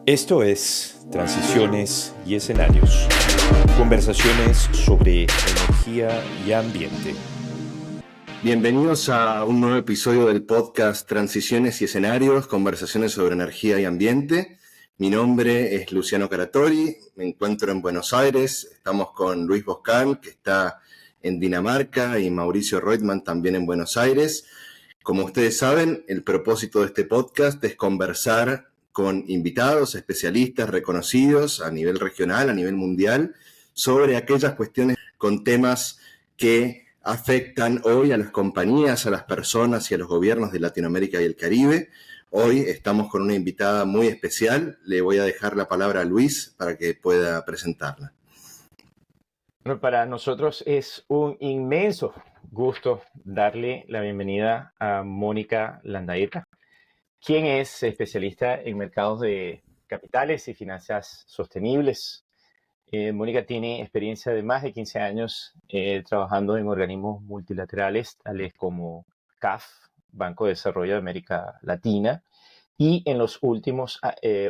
Esto es Transiciones y Escenarios, conversaciones sobre energía y ambiente. Bienvenidos a un nuevo episodio del podcast Transiciones y Escenarios, conversaciones sobre energía y ambiente. Mi nombre es Luciano Caratori, me encuentro en Buenos Aires, estamos con Luis Boscal, que está en Dinamarca, y Mauricio Reutemann también en Buenos Aires. Como ustedes saben, el propósito de este podcast es conversar con invitados, especialistas reconocidos a nivel regional, a nivel mundial, sobre aquellas cuestiones con temas que afectan hoy a las compañías, a las personas y a los gobiernos de Latinoamérica y el Caribe. Hoy estamos con una invitada muy especial. Le voy a dejar la palabra a Luis para que pueda presentarla. Bueno, para nosotros es un inmenso gusto darle la bienvenida a Mónica Landaeta, quien es especialista en mercados de capitales y finanzas sostenibles. Mónica tiene experiencia de más de 15 años trabajando en organismos multilaterales tales como CAF, Banco de Desarrollo de América Latina, y en los últimos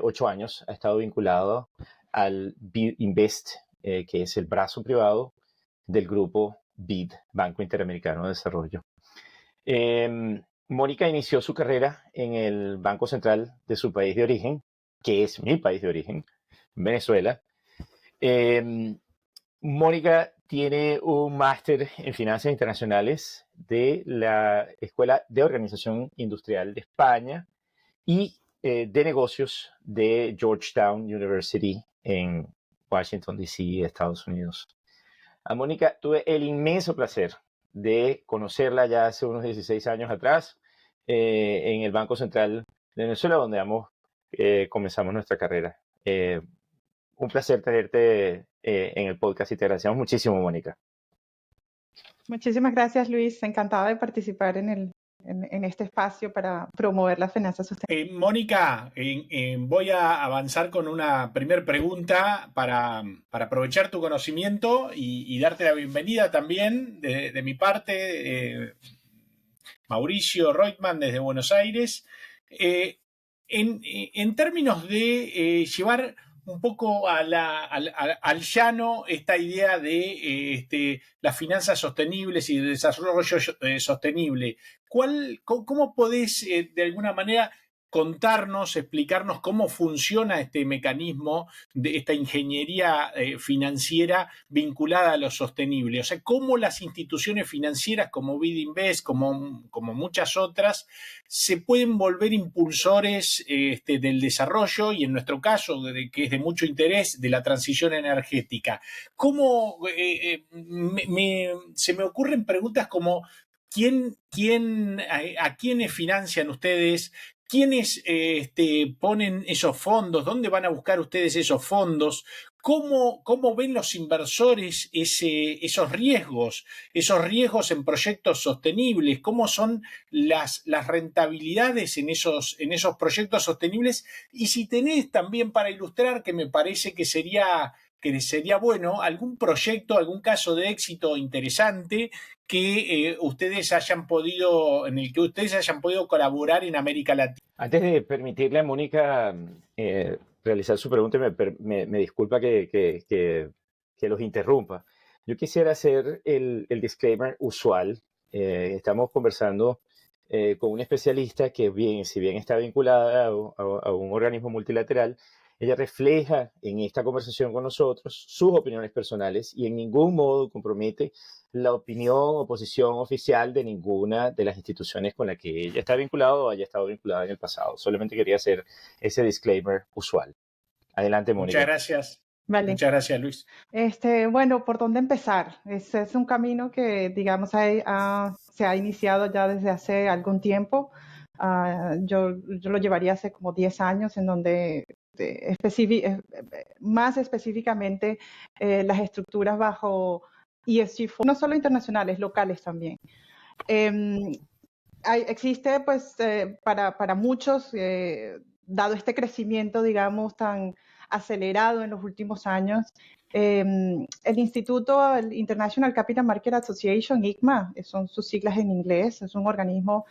8 años ha estado vinculado al BID Invest, que es el brazo privado del grupo BID, Banco Interamericano de Desarrollo. Mónica inició su carrera en el Banco Central de su país de origen, que es mi país de origen, Venezuela. Mónica tiene un máster en finanzas internacionales de la Escuela de Organización Industrial de España y de negocios de Georgetown University en Washington, D.C., Estados Unidos. A Mónica tuve el inmenso placer de conocerla ya hace unos 16 años atrás en el Banco Central de Venezuela, donde ambos comenzamos nuestra carrera. Un placer tenerte en el podcast y te agradecemos muchísimo, Mónica. Muchísimas gracias, Luis. Encantada de participar en este espacio para promover las finanzas sostenibles. Mónica, voy a avanzar con una primera pregunta para aprovechar tu conocimiento y darte la bienvenida también de mi parte, Mauricio Reutemann desde Buenos Aires. En términos de llevar un poco al llano esta idea de las finanzas sostenibles y el desarrollo sostenible, ¿cómo podés de alguna manera contarnos, explicarnos cómo funciona este mecanismo de esta ingeniería financiera vinculada a lo sostenible? O sea, cómo las instituciones financieras como BID Invest, como muchas otras, se pueden volver impulsores del desarrollo y, en nuestro caso, que es de mucho interés, de la transición energética. ¿Cómo se me ocurren preguntas como a quiénes financian ustedes? ¿Quiénes ponen esos fondos? ¿Dónde van a buscar ustedes esos fondos? ¿Cómo ven los inversores esos riesgos en proyectos sostenibles? ¿Cómo son las rentabilidades en esos proyectos sostenibles? Y si tenés también, para ilustrar, que me parece que sería bueno, algún proyecto, algún caso de éxito interesante que en el que ustedes hayan podido colaborar en América Latina. Antes de permitirle a Mónica realizar su pregunta, me disculpa que los interrumpa. Yo quisiera hacer el disclaimer usual. Estamos conversando con una especialista que, si bien está vinculada a un organismo multilateral, ella refleja en esta conversación con nosotros sus opiniones personales y en ningún modo compromete la opinión o posición oficial de ninguna de las instituciones con las que ella está vinculada o haya estado vinculada en el pasado. Solamente quería hacer ese disclaimer usual. Adelante, Mónica. Muchas gracias. Vale. Muchas gracias, Luis. Bueno, ¿por dónde empezar? Ese es un camino que, digamos, se ha iniciado ya desde hace algún tiempo. Yo lo llevaría hace como 10 años, en donde más específicamente las estructuras bajo ESG, no solo internacionales, locales también. Existe, pues, para muchos, dado este crecimiento, digamos, tan acelerado en los últimos años, el Instituto, el International Capital Market Association, ICMA, son sus siglas en inglés, es un organismo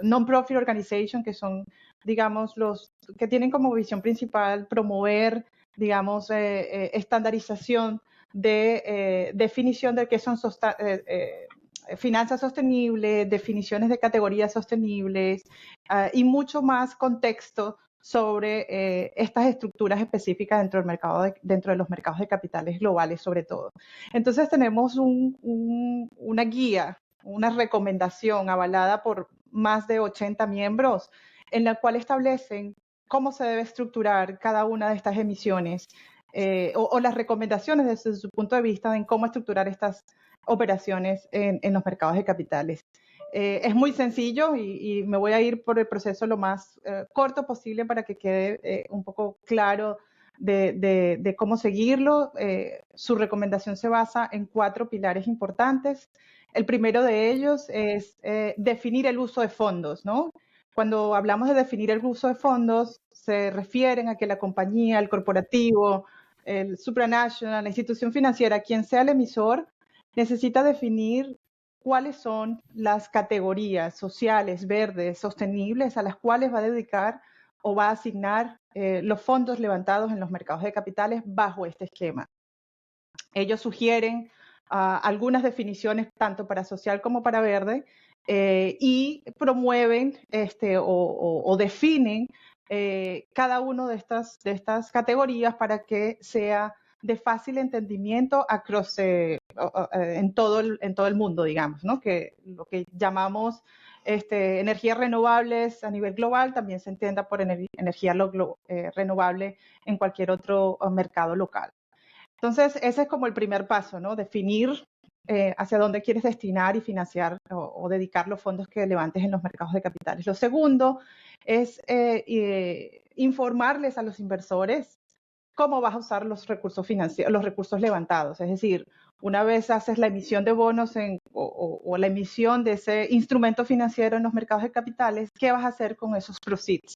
non-profit organization, que son digamos, los que tienen como visión principal promover, digamos, estandarización de definición de qué son finanzas sostenibles, definiciones de categorías sostenibles y mucho más contexto sobre estas estructuras específicas dentro de los mercados de capitales globales, sobre todo. Entonces tenemos una guía, una recomendación avalada por más de 80 miembros en la cual establecen cómo se debe estructurar cada una de estas emisiones o las recomendaciones desde su punto de vista en cómo estructurar estas operaciones en los mercados de capitales. Es muy sencillo y me voy a ir por el proceso lo más corto posible para que quede un poco claro de cómo seguirlo. Su recomendación se basa en 4 pilares importantes. El primero de ellos es definir el uso de fondos, ¿no? Cuando hablamos de definir el uso de fondos, se refieren a que la compañía, el corporativo, el supranational, la institución financiera, quien sea el emisor, necesita definir cuáles son las categorías sociales, verdes, sostenibles a las cuales va a dedicar o va a asignar los fondos levantados en los mercados de capitales bajo este esquema. Ellos sugieren algunas definiciones tanto para social como para verde y promueven o definen cada una de estas categorías para que sea de fácil entendimiento en todo el mundo, digamos, ¿no? Que lo que llamamos energías renovables a nivel global también se entienda por energía renovable en cualquier otro mercado local. Entonces, ese es como el primer paso, ¿no? Definir hacia dónde quieres destinar y financiar o dedicar los fondos que levantes en los mercados de capitales. Lo segundo es informarles a los inversores cómo vas a usar los recursos financieros, los recursos levantados. Es decir, una vez haces la emisión de bonos o la emisión de ese instrumento financiero en los mercados de capitales, ¿qué vas a hacer con esos proceeds?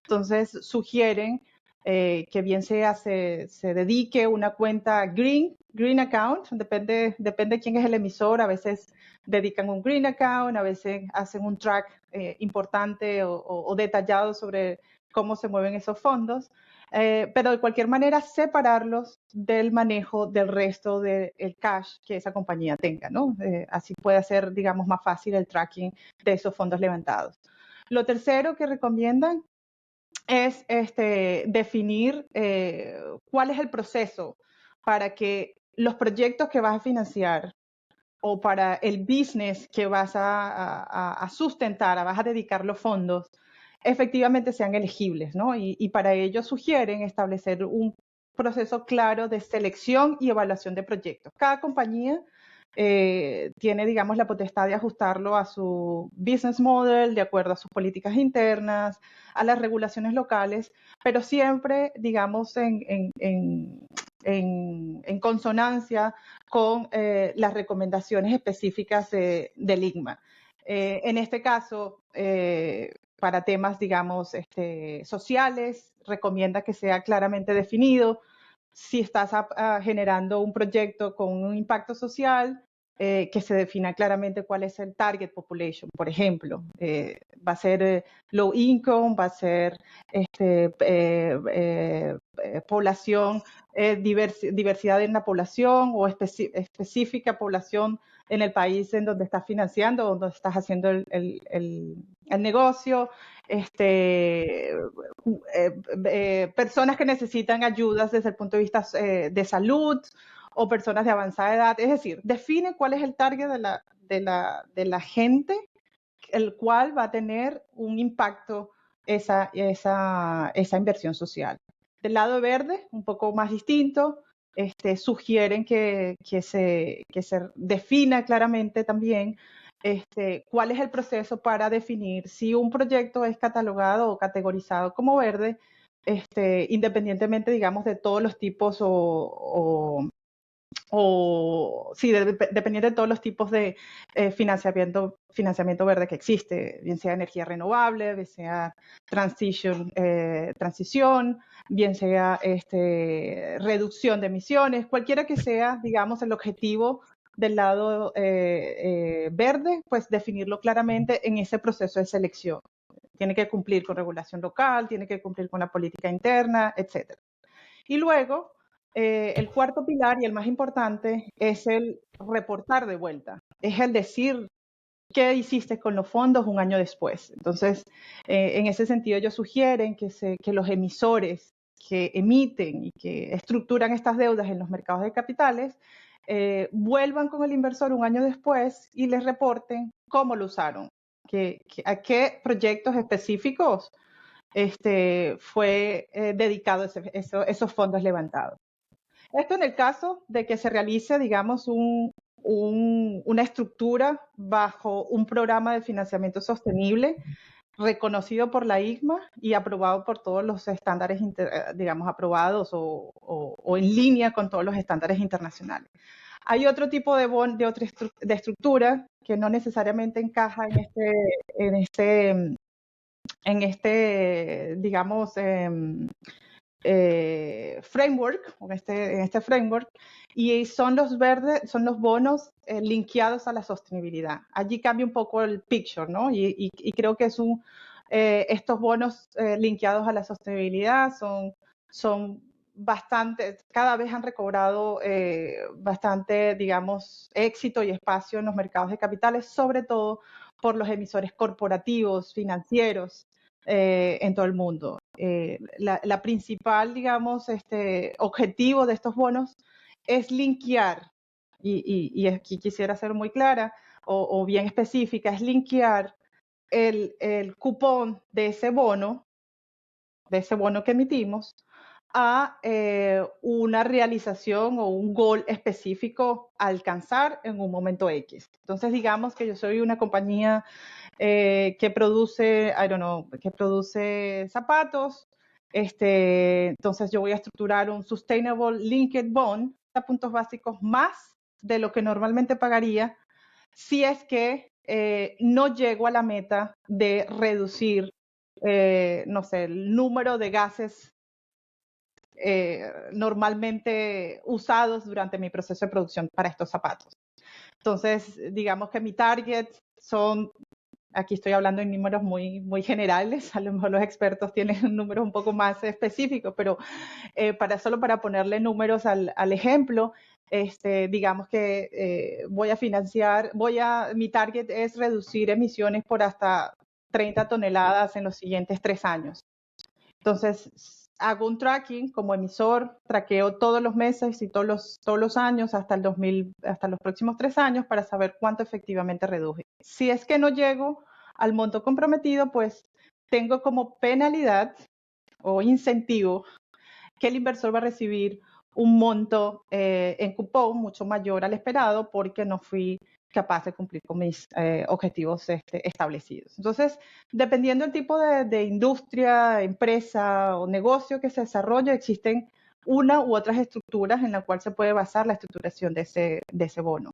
Entonces, sugieren que bien sea se dedique una cuenta green account, depende quién es el emisor, a veces dedican un green account, a veces hacen un track importante o detallado sobre cómo se mueven esos fondos, pero de cualquier manera separarlos del manejo del resto del cash que esa compañía tenga, ¿no? Así puede ser, digamos, más fácil el tracking de esos fondos levantados. Lo tercero que recomiendan es definir cuál es el proceso para que los proyectos que vas a financiar o para el business que vas a sustentar, vas a dedicar los fondos, efectivamente sean elegibles, ¿no? Y para ello sugieren establecer un proceso claro de selección y evaluación de proyectos. Cada compañía tiene, digamos, la potestad de ajustarlo a su business model, de acuerdo a sus políticas internas, a las regulaciones locales, pero siempre, digamos, en consonancia con las recomendaciones específicas del ICMA. En este caso, para temas, digamos, sociales, recomienda que sea claramente definido. Si estás generando un proyecto con un impacto social, que se defina claramente cuál es el target population, por ejemplo. Va a ser low income, va a ser población, diversidad en la población o específica población en el país en donde estás financiando o donde estás haciendo el negocio, personas que necesitan ayudas desde el punto de vista de salud o personas de avanzada edad. Es decir, define cuál es el target de la gente, el cual va a tener un impacto esa inversión social. Del lado verde, un poco más distinto, sugieren que se defina claramente también cuál es el proceso para definir si un proyecto es catalogado o categorizado como verde, independientemente, digamos, de todos los tipos dependiendo de todos los tipos de financiamiento verde que existe, bien sea energía renovable, bien sea transición, bien sea reducción de emisiones, cualquiera que sea, digamos, el objetivo del lado verde, pues definirlo claramente en ese proceso de selección. Tiene que cumplir con regulación local, tiene que cumplir con la política interna, etc. Y luego, el cuarto pilar y el más importante es el reportar de vuelta. Es el decir qué hiciste con los fondos un año después. Entonces, en ese sentido, ellos sugieren que los emisores que emiten y que estructuran estas deudas en los mercados de capitales vuelvan con el inversor un año después y les reporten cómo lo usaron, a qué proyectos específicos fue dedicado esos fondos levantados. Esto en el caso de que se realice, digamos, una estructura bajo un programa de financiamiento sostenible reconocido por la ICMA y aprobado por todos los estándares, digamos, aprobados o en línea con todos los estándares internacionales. Hay otro tipo de estructura que no necesariamente encaja en este digamos, framework, en este framework, y son los verdes, son los bonos linkeados a la sostenibilidad. Allí cambia un poco el picture, ¿no? Y creo que estos bonos linkeados a la sostenibilidad son bastante, cada vez han recobrado bastante, digamos, éxito y espacio en los mercados de capitales, sobre todo por los emisores corporativos, financieros, en todo el mundo. La principal, digamos, objetivo de estos bonos es linkear, y aquí quisiera ser muy clara o bien específica, es linkear el cupón de ese bono que emitimos a una realización o un goal específico a alcanzar en un momento X. Entonces, digamos que yo soy una compañía que produce zapatos. Entonces, yo voy a estructurar un Sustainable Linked Bond a puntos básicos más de lo que normalmente pagaría si es que no llego a la meta de reducir, no sé, el número de gases normalmente usados durante mi proceso de producción para estos zapatos. Entonces, digamos que mi target son, aquí estoy hablando en números muy, muy generales, a lo mejor los expertos tienen números un poco más específicos, pero solo para ponerle números al ejemplo, digamos que mi target es reducir emisiones por hasta 30 toneladas en los siguientes 3 años. Entonces, hago un tracking como emisor, traqueo todos los meses y todos los años hasta los próximos 3 años para saber cuánto efectivamente reduje. Si es que no llego al monto comprometido, pues tengo como penalidad o incentivo que el inversor va a recibir un monto en cupón mucho mayor al esperado porque no fui capaz de cumplir con mis objetivos establecidos. Entonces, dependiendo del tipo de industria, empresa o negocio que se desarrolle, existen una u otras estructuras en la cual se puede basar la estructuración de ese bono.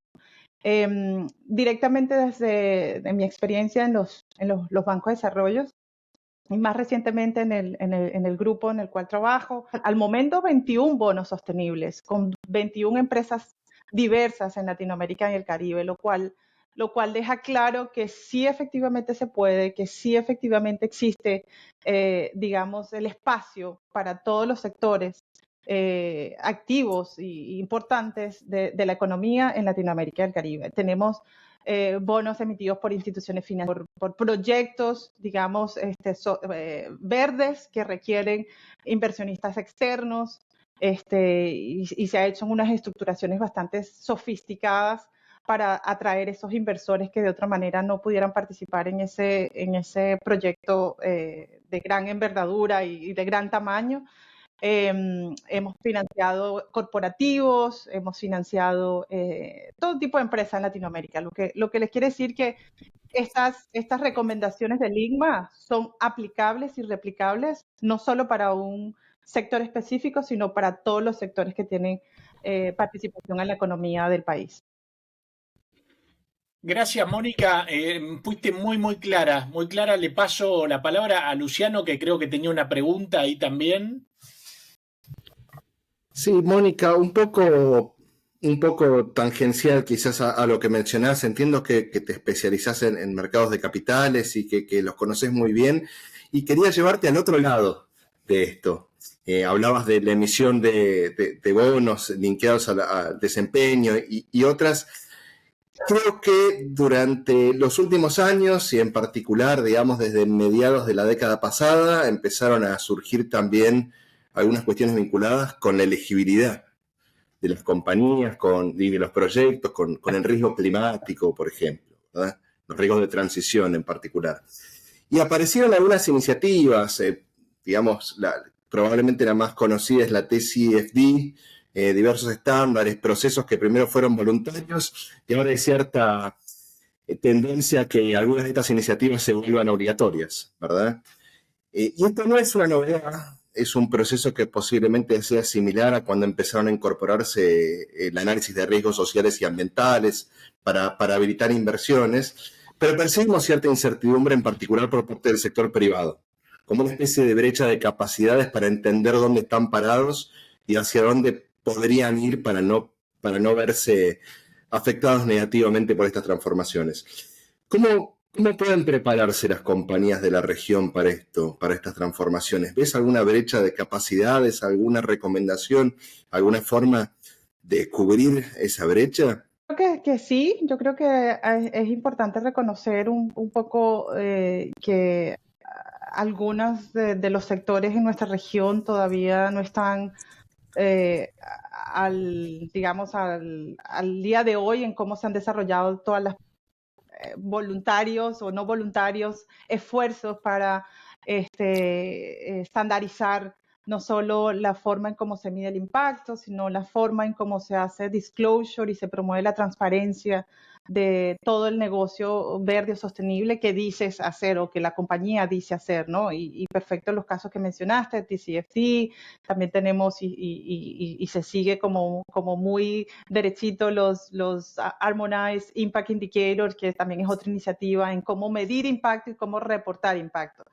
Directamente desde mi experiencia en los bancos de desarrollo, y más recientemente en el grupo en el cual trabajo, al momento 21 bonos sostenibles con 21 empresas diversas en Latinoamérica y el Caribe, lo cual deja claro que sí efectivamente se puede, que sí efectivamente existe, digamos, el espacio para todos los sectores activos e importantes de la economía en Latinoamérica y el Caribe. Tenemos bonos emitidos por instituciones financieras, por proyectos, digamos, verdes que requieren inversionistas externos, y se ha hecho en unas estructuraciones bastante sofisticadas para atraer esos inversores que de otra manera no pudieran participar en ese proyecto de gran envergadura y de gran tamaño. Hemos financiado corporativos, hemos financiado todo tipo de empresas en Latinoamérica. Lo que les quiere decir que estas recomendaciones del ICMA son aplicables y replicables no solo para un sector específico, sino para todos los sectores que tienen participación en la economía del país. Gracias, Mónica. Fuiste muy, muy clara. Muy clara. Le paso la palabra a Luciano, que creo que tenía una pregunta ahí también. Sí, Mónica, un poco un poco tangencial quizás a lo que mencionás. Entiendo que te especializás en mercados de capitales y que los conoces muy bien. Y quería llevarte al otro lado de esto. Hablabas de la emisión de bonos linkeados al desempeño y otras. Creo que durante los últimos años y en particular, digamos, desde mediados de la década pasada, empezaron a surgir también algunas cuestiones vinculadas con la elegibilidad de las compañías y de los proyectos, con el riesgo climático, por ejemplo, ¿verdad? Los riesgos de transición en particular. Y aparecieron algunas iniciativas, digamos, probablemente la más conocida es la TCFD, diversos estándares, procesos que primero fueron voluntarios y ahora hay cierta tendencia a que algunas de estas iniciativas se vuelvan obligatorias, ¿verdad? Y esto no es una novedad, es un proceso que posiblemente sea similar a cuando empezaron a incorporarse el análisis de riesgos sociales y ambientales para habilitar inversiones, pero percibimos cierta incertidumbre en particular por parte del sector privado, como una especie de brecha de capacidades para entender dónde están parados y hacia dónde podrían ir para no verse afectados negativamente por estas transformaciones. ¿Cómo pueden prepararse las compañías de la región para esto, para estas transformaciones? ¿Ves alguna brecha de capacidades, alguna recomendación, alguna forma de cubrir esa brecha? Creo que sí, yo creo que es importante reconocer un poco que algunos de los sectores en nuestra región todavía no están digamos, al día de hoy en cómo se han desarrollado todas las voluntarios o no voluntarios esfuerzos para estandarizar no solo la forma en cómo se mide el impacto, sino la forma en cómo se hace disclosure y se promueve la transparencia de todo el negocio verde o sostenible que dices hacer o que la compañía dice hacer, ¿no? Y perfecto los casos que mencionaste, TCFD, también tenemos y se sigue como muy derechito los Harmonized Impact Indicators, que también es otra iniciativa en cómo medir impacto y cómo reportar impacto.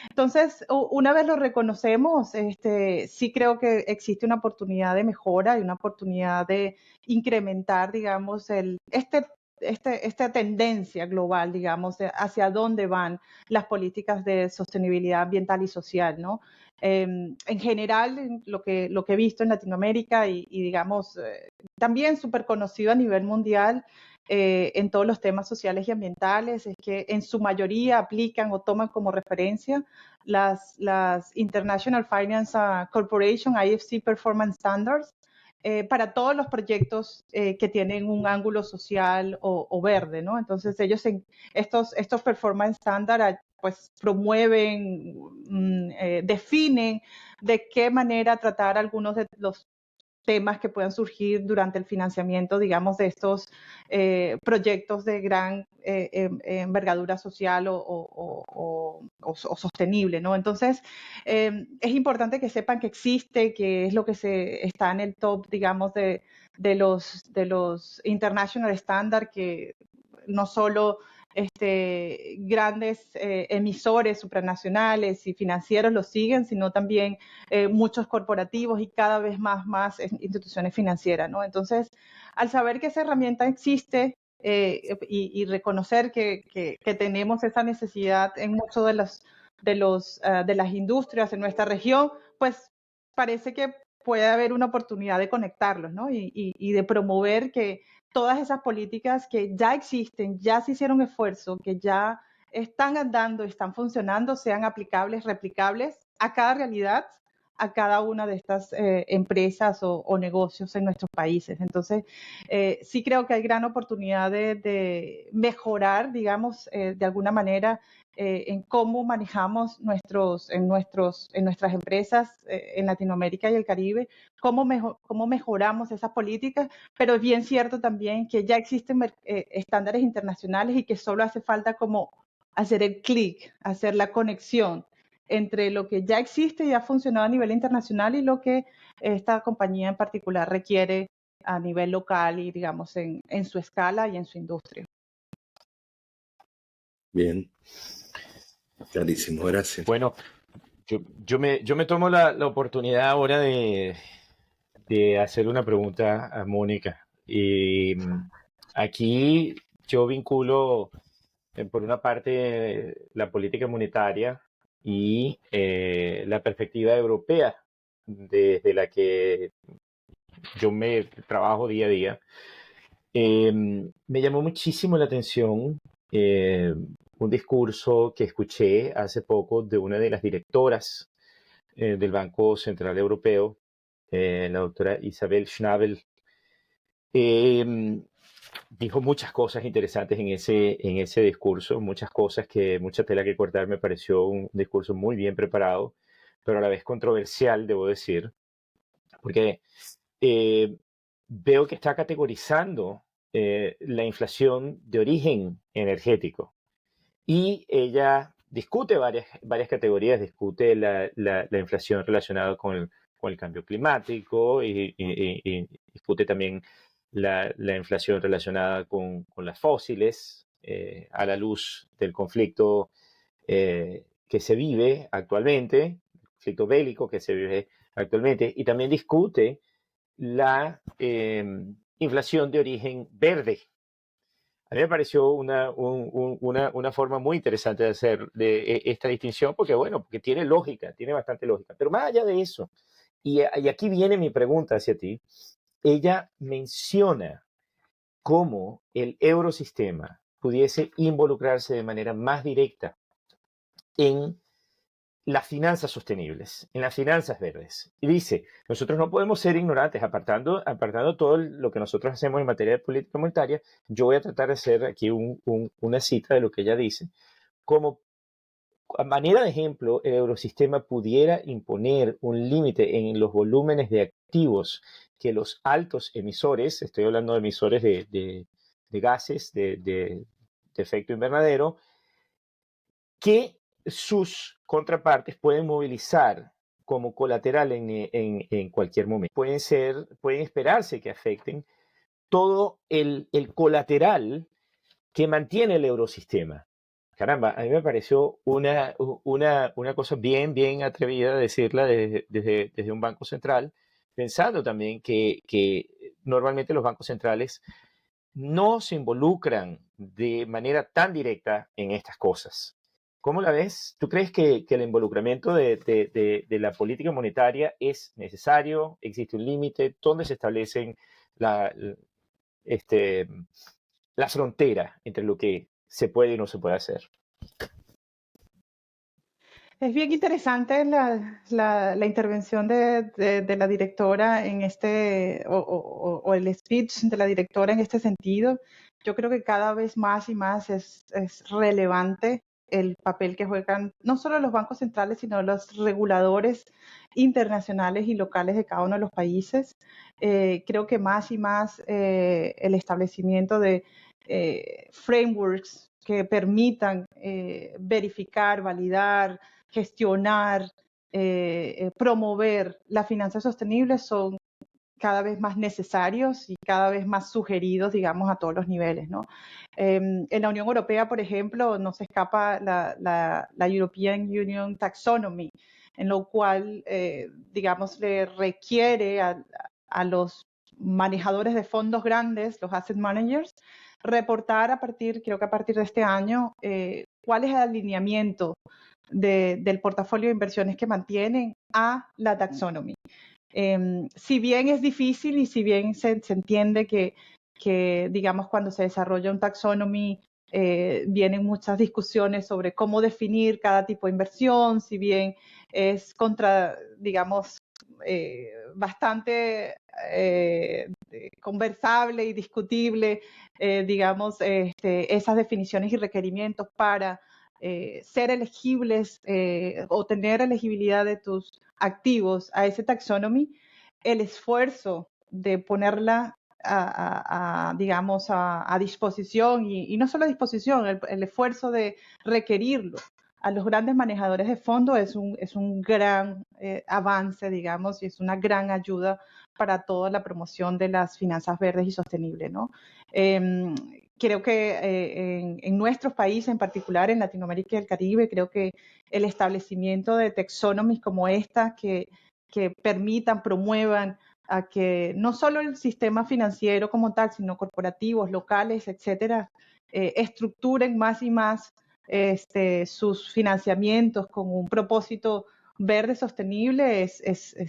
Entonces, una vez lo reconocemos, sí creo que existe una oportunidad de mejora y una oportunidad de incrementar, digamos, esta tendencia global, digamos, hacia dónde van las políticas de sostenibilidad ambiental y social, ¿no? En general, lo que he visto en Latinoamérica y digamos, también súper conocido a nivel mundial, en todos los temas sociales y ambientales, es que en su mayoría aplican o toman como referencia las International Finance Corporation, IFC Performance Standards, para todos los proyectos que tienen un ángulo social o verde, ¿no? Entonces ellos, estos Performance Standards, pues promueven, definen de qué manera tratar algunos de los temas que puedan surgir durante el financiamiento, digamos, de estos proyectos de gran envergadura social o sostenible, ¿no? Entonces, es importante que sepan que existe, que es lo que está en el top, digamos, de los international standard, que no solo grandes emisores supranacionales y financieros lo siguen, sino también muchos corporativos y cada vez más instituciones financieras, ¿no? Entonces, al saber que esa herramienta existe y reconocer que tenemos esa necesidad en muchos de las industrias en nuestra región, pues parece que puede haber una oportunidad de conectarlos, ¿no? Y de promover que todas esas políticas que ya existen, ya se hicieron esfuerzo, que ya están andando, están funcionando, sean aplicables, replicables a cada realidad, a cada una de estas empresas o negocios en nuestros países. Entonces, sí creo que hay gran oportunidad de mejorar, digamos, de alguna manera, en cómo manejamos en nuestras empresas en Latinoamérica y el Caribe, cómo mejoramos esas políticas, pero es bien cierto también que ya existen estándares internacionales y que solo hace falta como hacer el clic, hacer la conexión entre lo que ya existe y ha funcionado a nivel internacional y lo que esta compañía en particular requiere a nivel local y, digamos, en su escala y en su industria. Bien, clarísimo, gracias. Bueno, yo me tomo la oportunidad ahora de hacer una pregunta a Mónica. Y aquí yo vinculo, por una parte, la política monetaria y la perspectiva europea, desde la que yo me trabajo día a día. Me llamó muchísimo la atención un discurso que escuché hace poco de una de las directoras del Banco Central Europeo, la doctora Isabel Schnabel. Dijo muchas cosas interesantes en ese discurso, mucha tela que cortar. Me pareció un discurso muy bien preparado, pero a la vez controversial, debo decir, porque eh, veo que está categorizando la inflación de origen energético. Y ella discute varias categorías, discute la inflación relacionada con el cambio climático y discute también la inflación relacionada con las fósiles, a la luz del conflicto que se vive actualmente, el conflicto bélico que se vive actualmente, y también discute la inflación de origen verde. A mí me pareció una forma muy interesante de hacer esta distinción, porque bueno, porque tiene lógica, tiene bastante lógica. Pero más allá de eso, y aquí viene mi pregunta hacia ti, ella menciona cómo el eurosistema pudiese involucrarse de manera más directa en las finanzas sostenibles, en las finanzas verdes. Y dice, nosotros no podemos ser ignorantes, apartando todo lo que nosotros hacemos en materia de política monetaria. Yo voy a tratar de hacer aquí una cita de lo que ella dice. Como a manera de ejemplo, el eurosistema pudiera imponer un límite en los volúmenes de activos que los altos emisores, estoy hablando de emisores de gases de efecto invernadero, que sus contrapartes pueden movilizar como colateral en cualquier momento. Pueden esperarse que afecten todo el colateral que mantiene el eurosistema. Caramba, a mí me pareció una cosa bien atrevida decirla desde un banco central, pensando también que normalmente los bancos centrales no se involucran de manera tan directa en estas cosas. ¿Cómo la ves? ¿Tú crees que el involucramiento de la política monetaria es necesario? ¿Existe un límite? ¿Dónde se establecen la frontera entre lo que se puede y no se puede hacer? Es bien interesante la intervención de la directora en o el speech de la directora en este sentido. Yo creo que cada vez más y más es relevante el papel que juegan no solo los bancos centrales, sino los reguladores internacionales y locales de cada uno de los países. Creo que más y más el establecimiento de frameworks que permitan verificar, validar, gestionar, promover las finanzas sostenibles son cada vez más necesarios y cada vez más sugeridos, digamos, a todos los niveles, ¿no? En la Unión Europea, por ejemplo, no se escapa la European Union Taxonomy, en lo cual, digamos, le requiere a los manejadores de fondos grandes, los asset managers, reportar creo que a partir de este año, cuál es el alineamiento del portafolio de inversiones que mantienen a la taxonomy. Si bien es difícil y si bien se entiende que, digamos, cuando se desarrolla un taxonomy, vienen muchas discusiones sobre cómo definir cada tipo de inversión, si bien es digamos, bastante conversable y discutible, digamos, esas definiciones y requerimientos para ser elegibles o tener elegibilidad de tus activos a ese taxonomy, el esfuerzo de ponerla digamos, a disposición y no solo a disposición, el esfuerzo de requerirlo a los grandes manejadores de fondos es un gran avance, digamos, y es una gran ayuda para toda la promoción de las finanzas verdes y sostenibles, ¿no? Creo que en nuestros países, en particular en Latinoamérica y el Caribe, creo que el establecimiento de taxonomies como esta que permitan, promuevan a que no solo el sistema financiero como tal, sino corporativos, locales, etcétera, estructuren más y más sus financiamientos con un propósito verde sostenible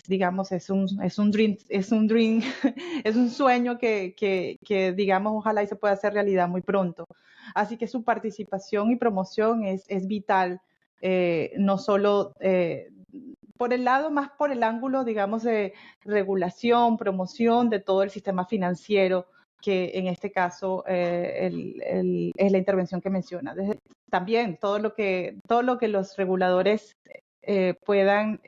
digamos, es un dream, es un sueño que, digamos, ojalá y se pueda hacer realidad muy pronto. Así que su participación y promoción es vital, no solo por el lado, más por el ángulo, digamos, de regulación, promoción de todo el sistema financiero, que en este caso es la intervención que menciona. También todo lo que los reguladores puedan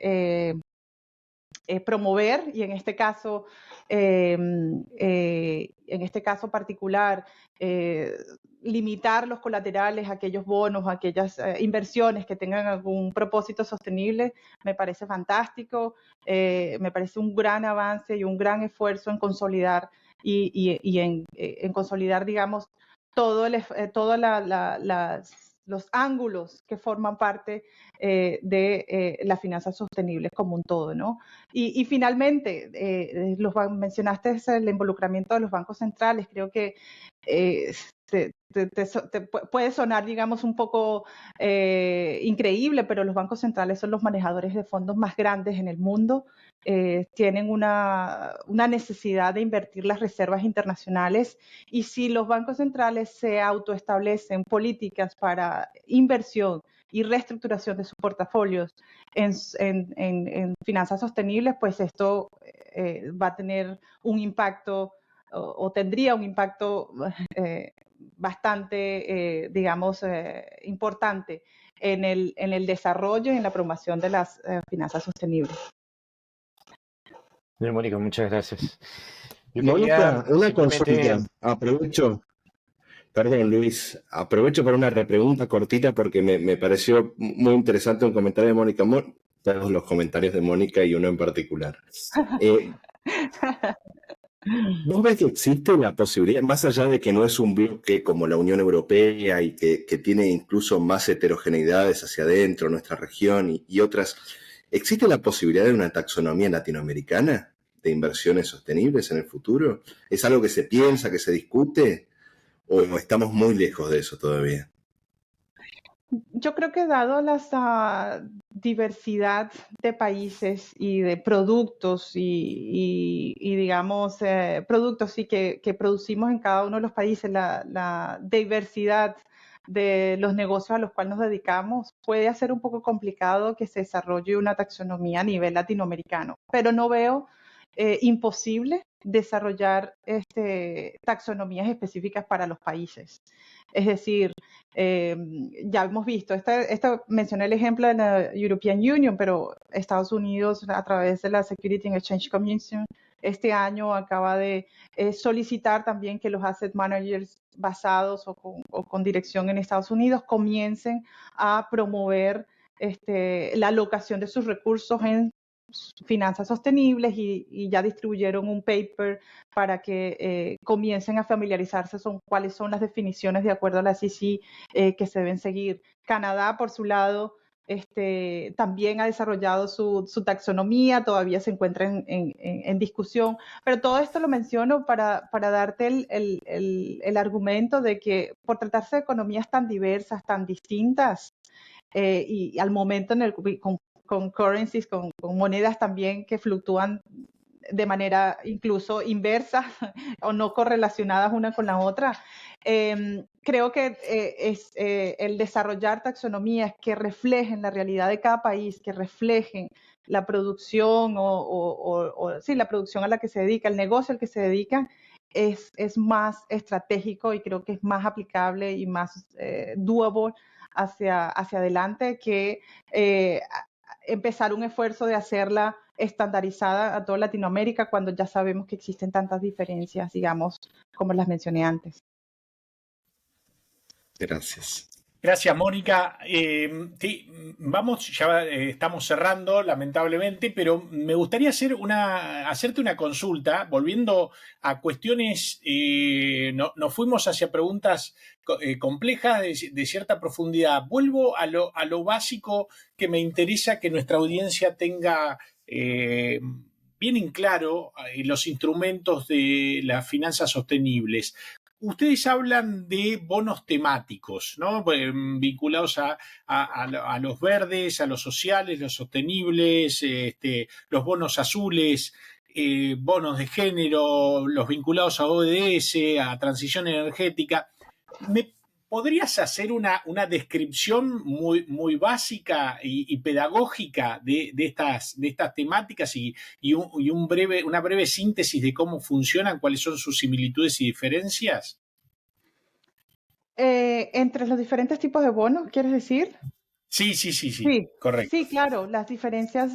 promover, y en este caso particular, limitar los colaterales a aquellos bonos, a aquellas inversiones que tengan algún propósito sostenible, me parece fantástico, me parece un gran avance y un gran esfuerzo en consolidar y en consolidar, digamos, todos los ángulos que forman parte de las finanzas sostenibles como un todo, ¿no? Y finalmente, mencionaste el involucramiento de los bancos centrales. Creo que puede sonar, digamos, un poco increíble, pero los bancos centrales son los manejadores de fondos más grandes en el mundo. Tienen una necesidad de invertir las reservas internacionales, y si los bancos centrales se autoestablecen políticas para inversión y reestructuración de sus portafolios en finanzas sostenibles, pues esto va a tener un impacto o tendría un impacto bastante, digamos, importante en el desarrollo y en la promoción de las finanzas sostenibles. Bien, Mónica, muchas gracias. Yo Mónica, quería una simplemente... consulta. Perdón, Luis, aprovecho para una repregunta cortita porque me pareció muy interesante un comentario de Mónica. Todos los comentarios de Mónica y uno en particular. ¿Vos ves que existe la posibilidad, más allá de que no es un bloque como la Unión Europea y que tiene incluso más heterogeneidades hacia adentro, nuestra región y otras, existe la posibilidad de una taxonomía latinoamericana de inversiones sostenibles en el futuro? ¿Es algo que se piensa, que se discute, o estamos muy lejos de eso todavía? Yo creo que dado la diversidad de países y de productos y digamos, productos que producimos en cada uno de los países, la diversidad de los negocios a los cuales nos dedicamos, puede hacer un poco complicado que se desarrolle una taxonomía a nivel latinoamericano, pero no veo imposible desarrollar taxonomías específicas para los países. Es decir, ya hemos visto, mencioné el ejemplo de la European Union, pero Estados Unidos, a través de la Security and Exchange Commission, este año acaba de solicitar también que los asset managers basados o con dirección en Estados Unidos comiencen a promover la alocación de sus recursos en finanzas sostenibles, y ya distribuyeron un paper para que comiencen a familiarizarse con cuáles son las definiciones de acuerdo a la SEC que se deben seguir. Canadá, por su lado, también ha desarrollado su taxonomía, todavía se encuentra en discusión, pero todo esto lo menciono para darte el argumento de que por tratarse de economías tan diversas, tan distintas, y al momento con currencies, con monedas también que fluctúan de manera incluso inversa o no correlacionadas una con la otra. Creo que el desarrollar taxonomías que reflejen la realidad de cada país, que reflejen la producción sí, la producción a la que se dedica, el negocio al que se dedica, es más estratégico y creo que es más aplicable y más doable hacia adelante que empezar un esfuerzo de hacerla estandarizada a toda Latinoamérica cuando ya sabemos que existen tantas diferencias, digamos, como las mencioné antes. Gracias. Gracias, Mónica. Sí, ya estamos cerrando, lamentablemente, pero me gustaría hacerte una consulta, volviendo a cuestiones, nos fuimos hacia preguntas complejas de cierta profundidad. Vuelvo a lo básico que me interesa que nuestra audiencia tenga vienen claro los instrumentos de las finanzas sostenibles. Ustedes hablan de bonos temáticos, ¿no? Vinculados a los verdes, a los sociales, los sostenibles, los bonos azules, bonos de género, los vinculados a ODS, a transición energética. ¿Me podrías hacer una descripción muy básica y pedagógica de estas temáticas y una breve síntesis de cómo funcionan, cuáles son sus similitudes y diferencias? Entre los diferentes tipos de bonos, ¿quieres decir? Sí, correcto. Sí, claro, las diferencias,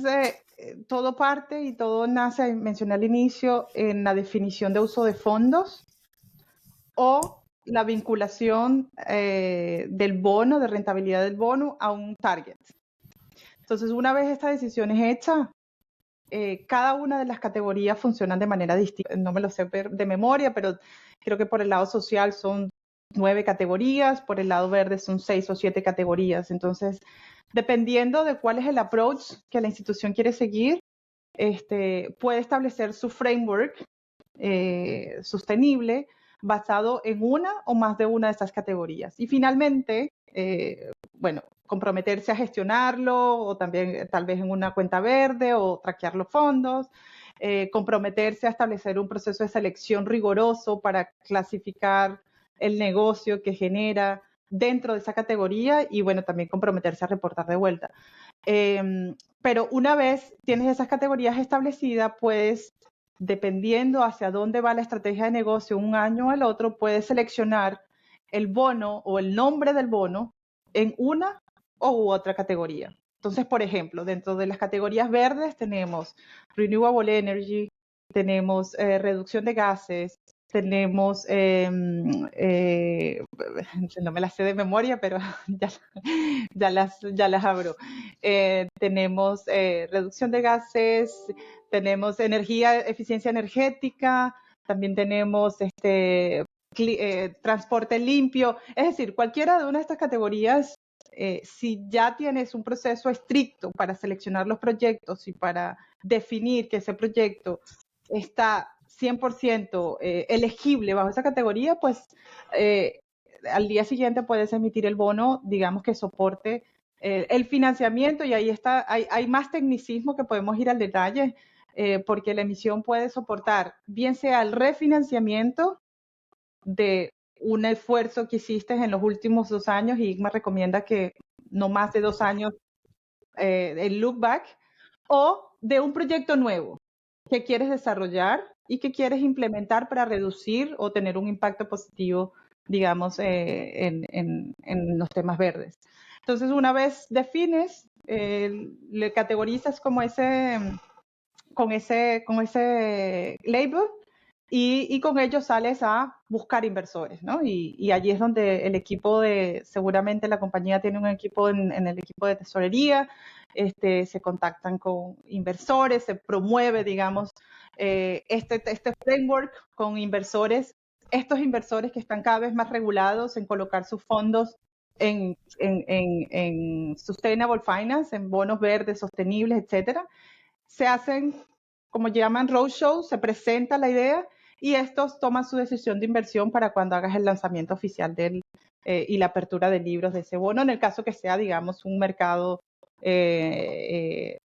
todo parte y todo nace, mencioné al inicio, en la definición de uso de fondos o la vinculación del bono, de rentabilidad del bono a un target. Entonces, una vez esta decisión es hecha, cada una de las categorías funcionan de manera distinta. No me lo sé de memoria, pero creo que por el lado social son 9 categorías, por el lado verde son 6 o 7 categorías. Entonces, dependiendo de cuál es el approach que la institución quiere seguir, puede establecer su framework sostenible basado en una o más de una de estas categorías. Y finalmente, comprometerse a gestionarlo o también tal vez en una cuenta verde o traquear los fondos, comprometerse a establecer un proceso de selección riguroso para clasificar el negocio que genera dentro de esa categoría y también comprometerse a reportar de vuelta. Pero una vez tienes esas categorías establecidas, pues dependiendo hacia dónde va la estrategia de negocio un año o el otro, puedes seleccionar el bono o el nombre del bono en una u otra categoría. Entonces, por ejemplo, dentro de las categorías verdes tenemos Renewable Energy, tenemos reducción de gases, tenemos, no me las sé de memoria, pero ya las abro. Tenemos reducción de gases, tenemos eficiencia energética, también tenemos transporte limpio. Es decir, cualquiera de una de estas categorías, si ya tienes un proceso estricto para seleccionar los proyectos y para definir que ese proyecto está 100% elegible bajo esa categoría, pues al día siguiente puedes emitir el bono, digamos, que soporte el financiamiento, y ahí está, hay más tecnicismo que podemos ir al detalle, porque la emisión puede soportar bien sea el refinanciamiento de un esfuerzo que hiciste en los últimos 2 años, y IGMA recomienda que no más de 2 años el look back, o de un proyecto nuevo que quieres desarrollar y que quieres implementar para reducir o tener un impacto positivo, digamos, en los temas verdes. Entonces, una vez defines, le categorizas con ese label, y con ello sales a buscar inversores, ¿no? Y allí es donde el equipo seguramente la compañía tiene un equipo en el equipo de tesorería, se contactan con inversores, se promueve, digamos, este framework con inversores, estos inversores que están cada vez más regulados en colocar sus fondos en sustainable finance, en bonos verdes, sostenibles, etcétera. Se hacen, como llaman, roadshows, se presenta la idea y estos toman su decisión de inversión para cuando hagas el lanzamiento oficial y la apertura de libros de ese bono, en el caso que sea, digamos, un mercado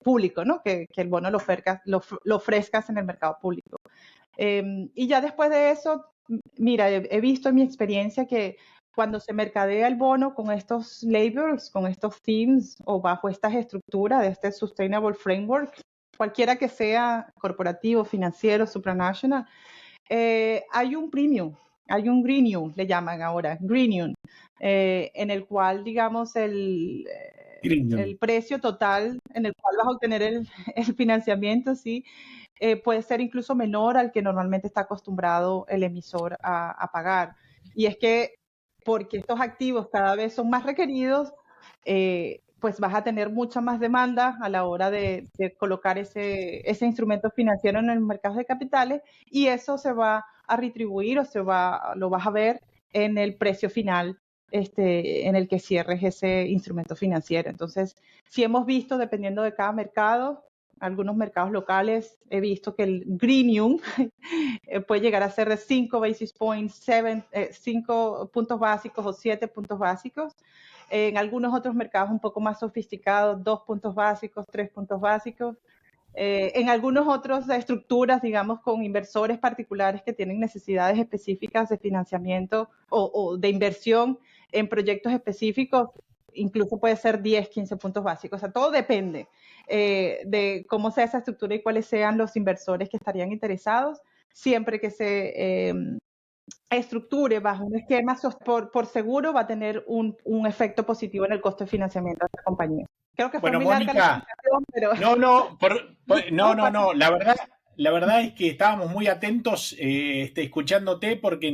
público, ¿no? Que el bono lo ofrezcas en el mercado público. Y ya después de eso, mira, he visto en mi experiencia que cuando se mercadea el bono con estos labels, con estos themes o bajo estas estructuras de este Sustainable Framework, cualquiera que sea, corporativo, financiero, supranational, hay un premium, hay un greenium, le llaman ahora, greenium, en el cual, digamos, el precio total en el cual vas a obtener el financiamiento, sí, puede ser incluso menor al que normalmente está acostumbrado el emisor a pagar. Y es que, porque estos activos cada vez son más requeridos, pues vas a tener mucha más demanda a la hora de colocar ese instrumento financiero en los mercados de capitales, y eso se va a retribuir o lo vas a ver en el precio final en el que cierres ese instrumento financiero. Entonces, si hemos visto, dependiendo de cada mercado, algunos mercados locales he visto que el Greenium puede llegar a ser de 5 basis points, 5 puntos básicos o 7 puntos básicos. En algunos otros mercados un poco más sofisticados, 2 puntos básicos, 3 puntos básicos. En algunas otras estructuras, digamos, con inversores particulares que tienen necesidades específicas de financiamiento o de inversión en proyectos específicos, incluso puede ser 10, 15 puntos básicos. O sea, todo depende de cómo sea esa estructura y cuáles sean los inversores que estarían interesados, siempre que se estructure bajo un esquema por seguro va a tener un efecto positivo en el costo de financiamiento de la compañía. Creo que fue Bueno, muy larga la Mónica, explicación, pero... no. La verdad es que estábamos muy atentos escuchándote porque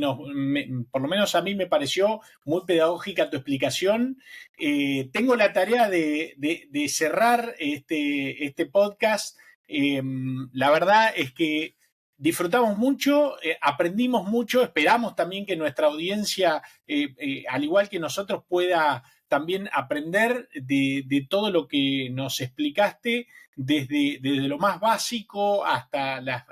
por lo menos a mí me pareció muy pedagógica tu explicación. Tengo la tarea de cerrar este podcast. La verdad es que disfrutamos mucho, aprendimos mucho, esperamos también que nuestra audiencia, al igual que nosotros, pueda también aprender de todo lo que nos explicaste, desde lo más básico hasta las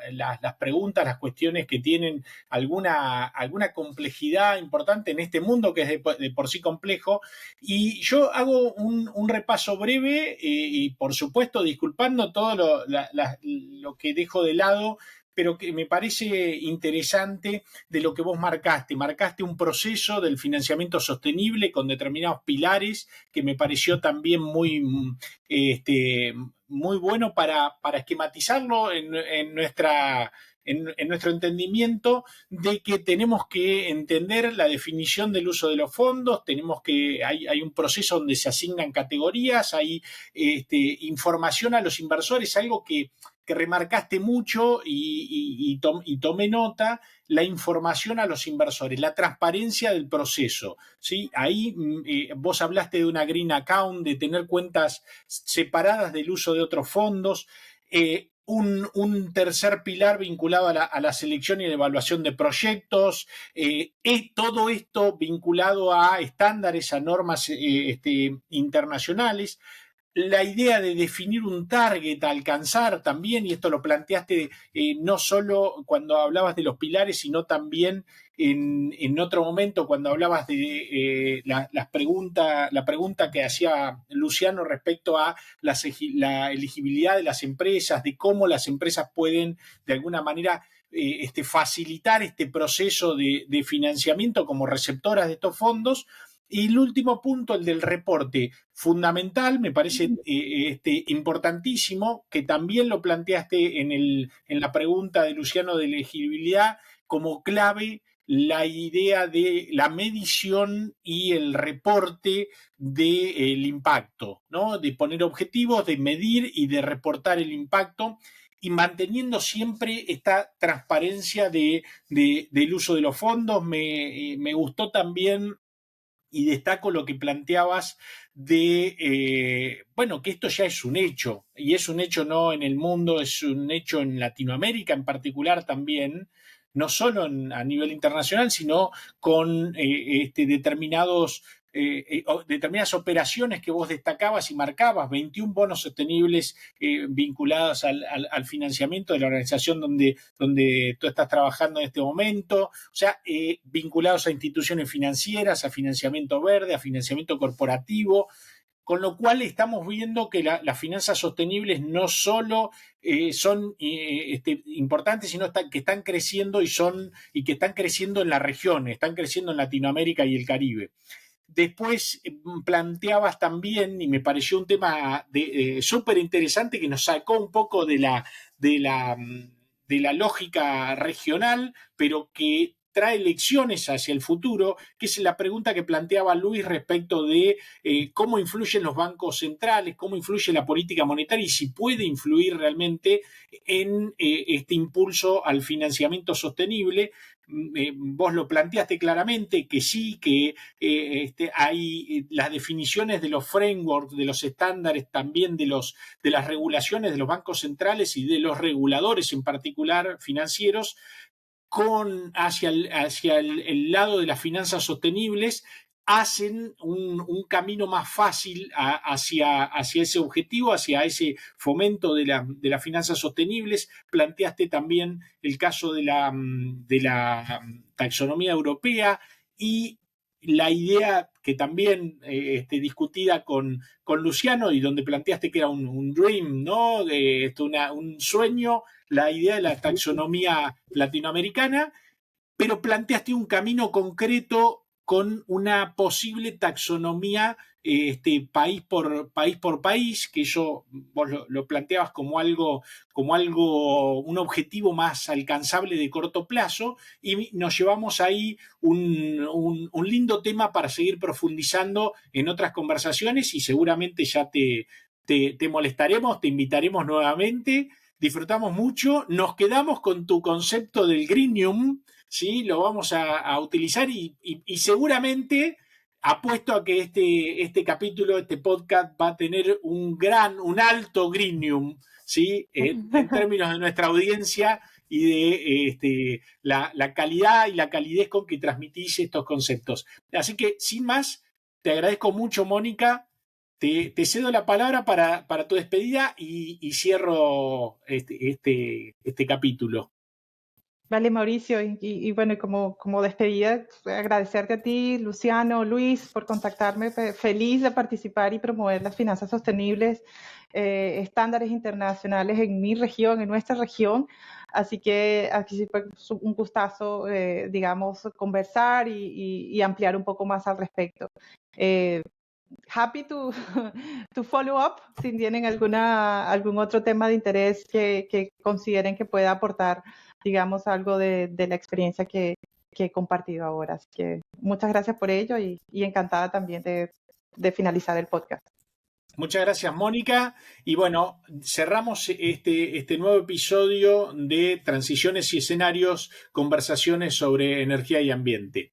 preguntas, las cuestiones que tienen alguna complejidad importante en este mundo que es de por sí complejo. Y yo hago un repaso breve y por supuesto disculpando todo lo que dejo de lado, pero que me parece interesante de lo que vos marcaste. Marcaste un proceso del financiamiento sostenible con determinados pilares que me pareció también muy bueno para esquematizarlo en nuestro entendimiento de que tenemos que entender la definición del uso de los fondos, hay un proceso donde se asignan categorías, hay información a los inversores, algo que remarcaste mucho y tomé nota, la información a los inversores, la transparencia del proceso, ¿sí? Ahí vos hablaste de una green account, de tener cuentas separadas del uso de otros fondos, un tercer pilar vinculado a la selección y la evaluación de proyectos, todo esto vinculado a estándares, a normas internacionales. La idea de definir un target a alcanzar también, y esto lo planteaste no solo cuando hablabas de los pilares, sino también en otro momento cuando hablabas de la pregunta que hacía Luciano respecto a la elegibilidad de las empresas, de cómo las empresas pueden de alguna manera facilitar este proceso de financiamiento como receptoras de estos fondos. Y el último punto, el del reporte, fundamental, me parece importantísimo, que también lo planteaste en la pregunta de Luciano de elegibilidad, como clave la idea de la medición y el reporte del impacto, ¿no? De poner objetivos, de medir y de reportar el impacto, y manteniendo siempre esta transparencia del uso de los fondos. Me gustó también y destaco lo que planteabas de, que esto ya es un hecho, y es un hecho no en el mundo, es un hecho en Latinoamérica en particular también, no solo a nivel internacional, sino con determinadas operaciones que vos destacabas y marcabas, 21 bonos sostenibles vinculados al financiamiento de la organización donde tú estás trabajando en este momento, o sea, vinculados a instituciones financieras, a financiamiento verde, a financiamiento corporativo, con lo cual estamos viendo que las finanzas sostenibles no solo son importantes, sino que están creciendo y que están creciendo en la región, están creciendo en Latinoamérica y el Caribe. Después planteabas también, y me pareció un tema súper interesante que nos sacó un poco de la lógica regional, pero que trae lecciones hacia el futuro, que es la pregunta que planteaba Luis respecto de cómo influyen los bancos centrales, cómo influye la política monetaria y si puede influir realmente en este impulso al financiamiento sostenible. Vos lo planteaste claramente, que sí, que hay las definiciones de los frameworks, de los estándares, también de las regulaciones de los bancos centrales y de los reguladores en particular financieros, hacia el lado de las finanzas sostenibles, hacen un camino más fácil hacia ese objetivo, hacia ese fomento de las finanzas sostenibles. Planteaste también el caso de la taxonomía europea y la idea que también discutida con Luciano y donde planteaste que era un dream, ¿no? Un sueño, la idea de la taxonomía latinoamericana, pero planteaste un camino concreto con una posible taxonomía país por país, que eso vos lo planteabas como algo, un objetivo más alcanzable de corto plazo, y nos llevamos ahí un lindo tema para seguir profundizando en otras conversaciones, y seguramente ya te molestaremos, te invitaremos nuevamente. Disfrutamos mucho, nos quedamos con tu concepto del greenium, ¿sí? Lo vamos a utilizar y seguramente apuesto a que este capítulo, este podcast va a tener un alto greenium, ¿sí? En términos de nuestra audiencia y de la calidad y la calidez con que transmitís estos conceptos. Así que, sin más, te agradezco mucho, Mónica. Te cedo la palabra para tu despedida y cierro este capítulo. Vale, Mauricio, y bueno, como despedida, agradecerte a ti, Luciano, Luis, por contactarme. Feliz de participar y promover las finanzas sostenibles, estándares internacionales en mi región, en nuestra región. Así que aquí sí fue un gustazo, digamos, conversar y ampliar un poco más al respecto. Happy to follow up si tienen algún otro tema de interés que consideren que pueda aportar, digamos, algo de la experiencia que he compartido ahora. Así que muchas gracias por ello y encantada también de finalizar el podcast. Muchas gracias, Mónica. Y bueno, cerramos este nuevo episodio de Transiciones y Escenarios, conversaciones sobre energía y ambiente.